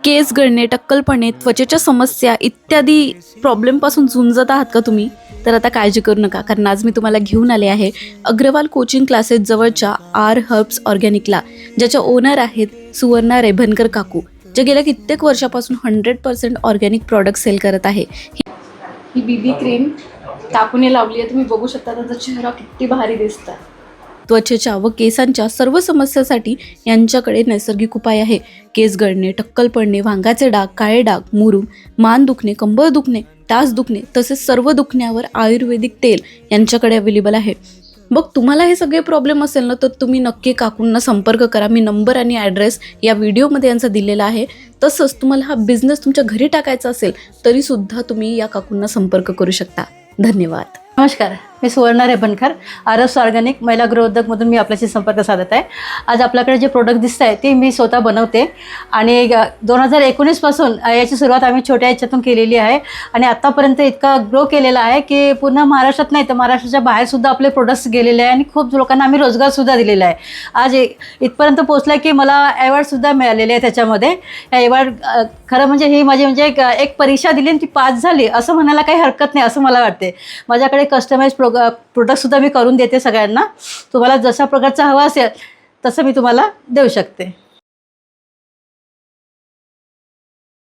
केस गळणे, टक्कलपणे, त्वचेच्या समस्या इत्यादी प्रॉब्लेमपासून झुंजत आहात का तुम्ही? तर आता काळजी करू नका, कारण आज मी तुम्हाला घेऊन आले आहे अग्रवाल कोचिंग क्लासेस जवळच्या आर हर्ब्स ऑर्गॅनिकला, ज्याच्या ओनर आहेत सुवर्णा रेभनकर काकू, जे गेल्या कित्येक वर्षापासून 100% ऑर्गॅनिक प्रॉडक्ट सेल करत आहे. ही बीबी क्रीम काकूने लावली आहे, तुम्ही बघू शकता त्याचा चेहरा किती भारी दिसतात. त्वचेच्या व केसांच्या सर्व समस्यासाठी यांच्याकडे नैसर्गिक उपाय आहे. केस गळणे, टक्कल पडणे, भांगाचे डाग, काळे डाग, मुरूम, मान दुखणे, कंबर दुखणे, टाच दुखणे तसेच सर्व दुखण्यावर आयुर्वेदिक तेल यांच्याकडे अवेलेबल आहे. मग तुम्हाला हे सगळे प्रॉब्लेम असेल ना, तर तुम्ही नक्की काकूंना संपर्क करा. मी नंबर आणि ॲड्रेस या व्हिडिओमध्ये यांचा दिलेला आहे. तसंच तुम्हाला हा बिझनेस तुमच्या घरी टाकायचा असेल तरीसुद्धा तुम्ही या काकूंना संपर्क करू शकता. धन्यवाद. नमस्कार, मी सुवर्णा रेभनकर, आरस ऑर्गॅनिक महिला गृहोद्योगमधून मी आपल्याशी संपर्क साधत आहे. आज आपल्याकडे जे प्रोडक्ट दिसत आहे ते मी स्वतः बनवते आणि 2019पासून याची सुरुवात आम्ही छोट्या याच्यातून केलेली आहे आणि आत्तापर्यंत इतका ग्रो केलेला आहे की पूर्ण महाराष्ट्रात नाही तर महाराष्ट्राच्या बाहेरसुद्धा आपले प्रोडक्ट्स गेलेले आहे आणि खूप लोकांना आम्ही रोजगारसुद्धा दिलेला आहे. आज इथपर्यंत पोचला आहे की मला अवॉर्डसुद्धा मिळालेले आहे त्याच्यामध्ये. हे अवॉर्ड खरं म्हणजे ही माझी म्हणजे एक परीक्षा दिली आणि ती पास झाली असं म्हणायला काही हरकत नाही असं मला वाटते. माझ्याकडे कस्टमाइज प्रोडक्टसुद्धा मी करून देते सगळ्यांना. तुम्हाला जशा प्रकारचा हवा असेल तसं मी तुम्हाला देऊ शकते.